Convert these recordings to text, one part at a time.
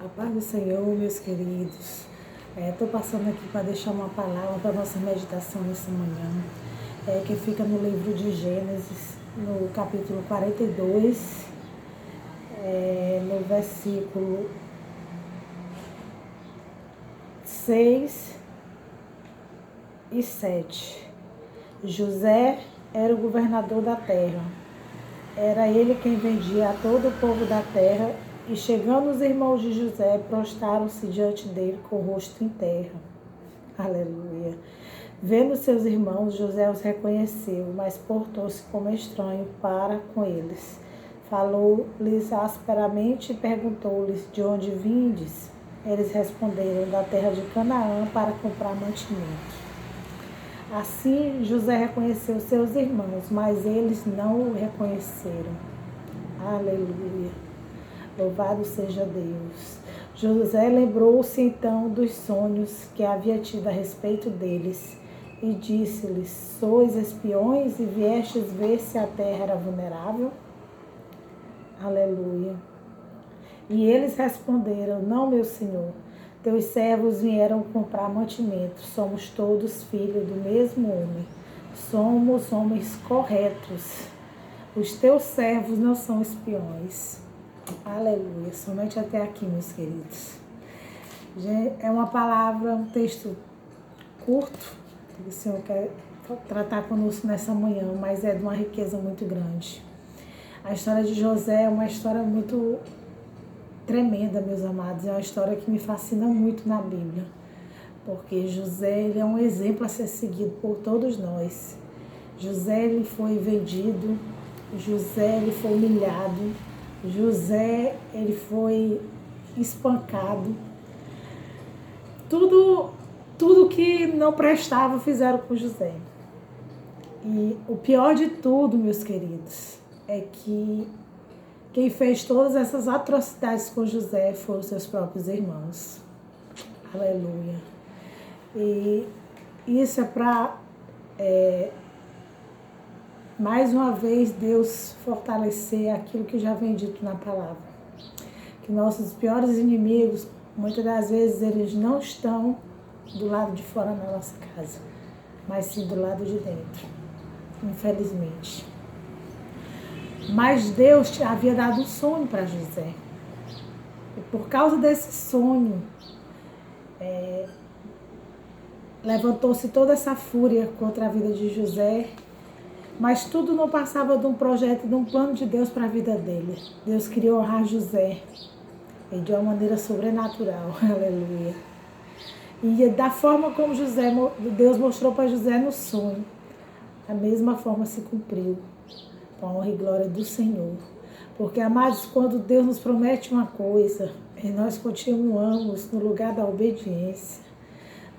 A paz do Senhor, meus queridos. Estou passando aqui para deixar uma palavra para a nossa meditação nessa manhã, que fica no livro de Gênesis, no capítulo 42, no versículo 6 e 7. José era o governador da terra. Era ele quem vendia a todo o povo da terra. E chegando os irmãos de José, prostraram-se diante dele com o rosto em terra. Aleluia. Vendo seus irmãos, José os reconheceu, mas portou-se como estranho para com eles. Falou-lhes asperamente e perguntou-lhes de onde vindes. Eles responderam, da terra de Canaã, para comprar mantimento. Assim José reconheceu seus irmãos, mas eles não o reconheceram. Aleluia. Louvado seja Deus. José lembrou-se então dos sonhos que havia tido a respeito deles e disse-lhes: sois espiões e viestes ver se a terra era vulnerável? Aleluia. E eles responderam: não, meu senhor, teus servos vieram comprar mantimento. Somos todos filhos do mesmo homem. Somos homens corretos. Os teus servos não são espiões. Aleluia. Somente até aqui, meus queridos. É uma palavra, um texto curto, que o Senhor quer tratar conosco nessa manhã, mas é de uma riqueza muito grande. A história de José é uma história muito tremenda, meus amados. É uma história que me fascina muito na Bíblia, porque José ele é um exemplo a ser seguido por todos nós. José ele foi vendido, José ele foi humilhado, José ele foi espancado. Tudo que não prestava fizeram com José. E o pior de tudo, meus queridos, é que quem fez todas essas atrocidades com José foram os seus próprios irmãos. Aleluia. E isso é para, mais uma vez, Deus fortalecer aquilo que já vem dito na palavra. Que nossos piores inimigos, muitas das vezes, eles não estão do lado de fora da nossa casa, mas sim do lado de dentro, infelizmente. Mas Deus havia dado um sonho para José. E por causa desse sonho, levantou-se toda essa fúria contra a vida de José. Mas tudo não passava de um projeto, de um plano de Deus para a vida dele. Deus queria honrar José de uma maneira sobrenatural. Aleluia. E da forma como Deus mostrou para José no sonho, da mesma forma se cumpriu. Com a honra e glória do Senhor. Porque, amados, quando Deus nos promete uma coisa e nós continuamos no lugar da obediência,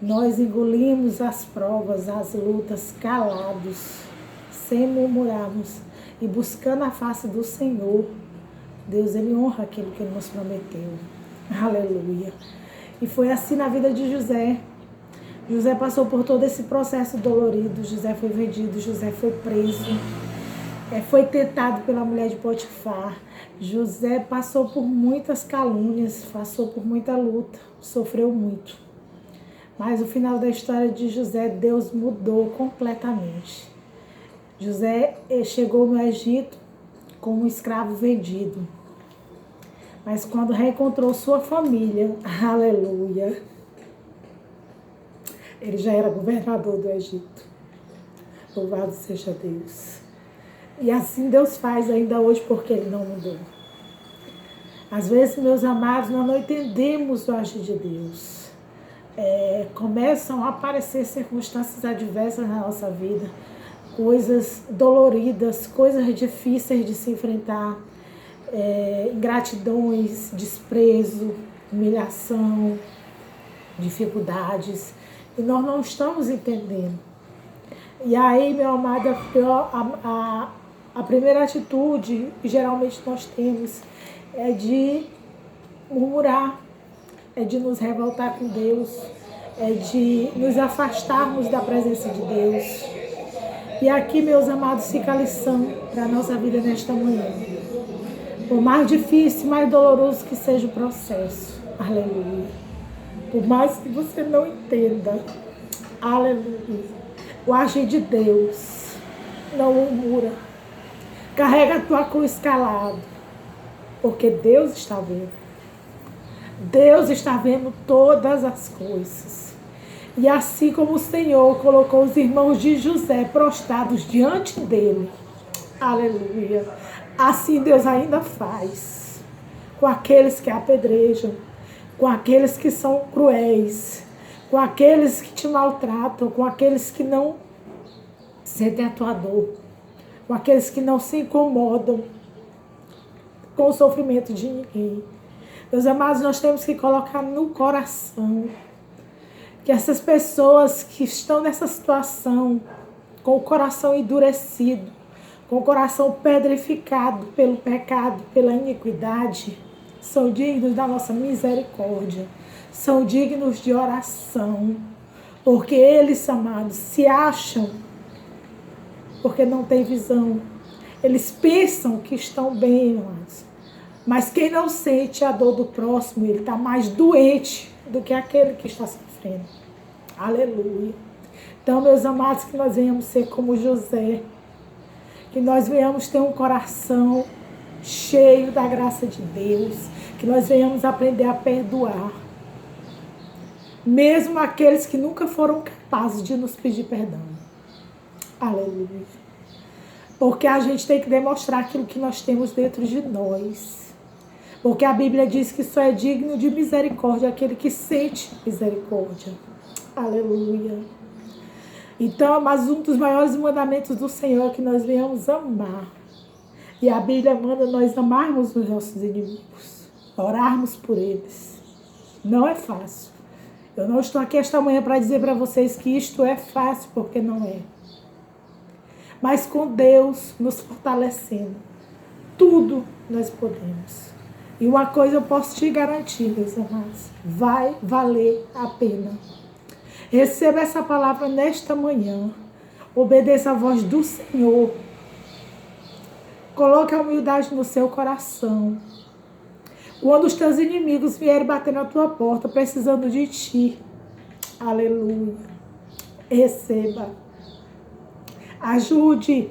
nós engolimos as provas, as lutas, calados, sem murmurarmos e buscando a face do Senhor, Deus ele honra aquilo que ele nos prometeu. Aleluia. E foi assim na vida de José. José passou por todo esse processo dolorido. José foi vendido, José foi preso. Foi tentado pela mulher de Potifar. José passou por muitas calúnias, passou por muita luta, sofreu muito. Mas o final da história de José, Deus mudou completamente. José chegou no Egito como um escravo vendido. Mas quando reencontrou sua família, aleluia, ele já era governador do Egito. Louvado seja Deus. E assim Deus faz ainda hoje, porque ele não mudou. Às vezes, meus amados, nós não entendemos o agir de Deus. Começam a aparecer circunstâncias adversas na nossa vida, coisas doloridas, coisas difíceis de se enfrentar, ingratidões, desprezo, humilhação, dificuldades, e nós não estamos entendendo. E aí, meu amado, a primeira atitude que geralmente nós temos é de murmurar, é de nos revoltar com Deus, é de nos afastarmos da presença de Deus. E aqui, meus amados, fica a lição para a nossa vida nesta manhã. Por mais difícil, mais doloroso que seja o processo, Aleluia. Por mais que você não entenda, aleluia, o agir de Deus, não murmura. Carrega a tua cruz calado, porque Deus está vendo. Deus está vendo todas as coisas. E assim como o Senhor colocou os irmãos de José prostrados diante dele, aleluia, assim Deus ainda faz com aqueles que apedrejam, com aqueles que são cruéis, com aqueles que te maltratam, com aqueles que não sentem a tua dor, com aqueles que não se incomodam com o sofrimento de ninguém. Meus amados, nós temos que colocar no coração que essas pessoas que estão nessa situação, com o coração endurecido, com o coração pedrificado pelo pecado, pela iniquidade, são dignos da nossa misericórdia, são dignos de oração, porque eles, amados, se acham, porque não têm visão, eles pensam que estão bem, amados, mas quem não sente a dor do próximo, ele está mais doente do que aquele que está sofrendo. Aleluia. Então, meus amados, que nós venhamos ser como José, que nós venhamos ter um coração cheio da graça de Deus, que nós venhamos aprender a perdoar, mesmo aqueles que nunca foram capazes de nos pedir perdão. Aleluia. Porque a gente tem que demonstrar aquilo que nós temos dentro de nós. Porque a Bíblia diz que só é digno de misericórdia aquele que sente misericórdia. Aleluia. Então, mas um dos maiores mandamentos do Senhor é que nós venhamos amar. E a Bíblia manda nós amarmos os nossos inimigos, orarmos por eles. Não é fácil. Eu não estou aqui esta manhã para dizer para vocês que isto é fácil, porque não é. Mas com Deus nos fortalecendo, tudo nós podemos. E uma coisa eu posso te garantir, meus amados, vai valer a pena. Receba essa palavra nesta manhã. Obedeça a voz do Senhor. Coloque a humildade no seu coração. Quando os teus inimigos vierem bater na tua porta, precisando de ti, aleluia, receba. Ajude.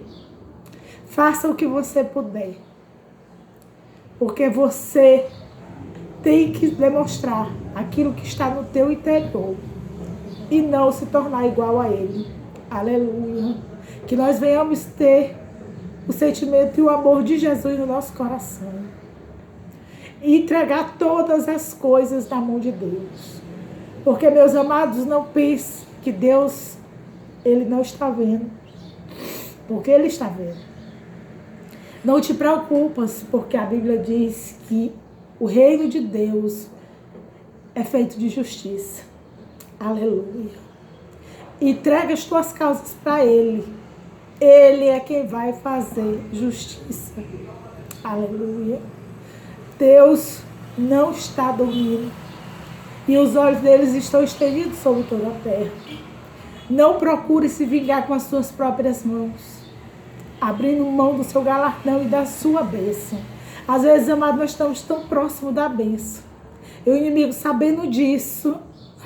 Faça o que você puder. Porque você tem que demonstrar aquilo que está no teu interior e não se tornar igual a ele. Aleluia. Que nós venhamos ter o sentimento e o amor de Jesus no nosso coração. E entregar todas as coisas na mão de Deus. Porque, meus amados, não pense que Deus, ele não está vendo. Porque ele está vendo. Não te preocupas, porque a Bíblia diz que o reino de Deus é feito de justiça. Aleluia. Entrega as tuas causas para ele. Ele é quem vai fazer justiça. Aleluia. Deus não está dormindo. E os olhos deles estão estendidos sobre toda a terra. Não procure se vingar com as suas próprias mãos, abrindo mão do seu galardão e da sua bênção. Às vezes, amados, nós estamos tão próximos da bênção. E o inimigo, sabendo disso,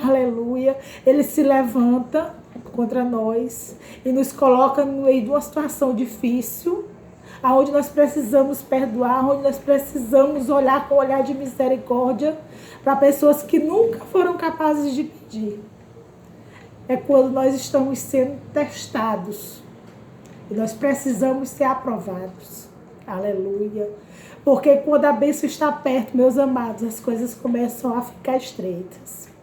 aleluia, ele se levanta contra nós e nos coloca no meio de uma situação difícil, aonde nós precisamos perdoar, onde nós precisamos olhar com um olhar de misericórdia para pessoas que nunca foram capazes de pedir. É quando nós estamos sendo testados e nós precisamos ser aprovados. Aleluia. Porque quando a bênção está perto, meus amados, as coisas começam a ficar estreitas.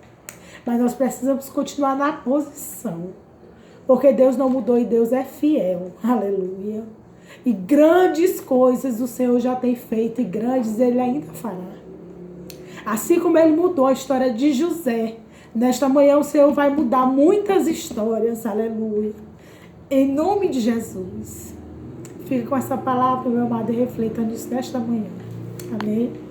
Mas nós precisamos continuar na posição. Porque Deus não mudou e Deus é fiel. Aleluia. E grandes coisas o Senhor já tem feito e grandes Ele ainda fará. Assim como Ele mudou a história de José, nesta manhã o Senhor vai mudar muitas histórias. Aleluia. Em nome de Jesus. Fica com essa palavra, meu amado, e reflita nisso nesta manhã. Amém.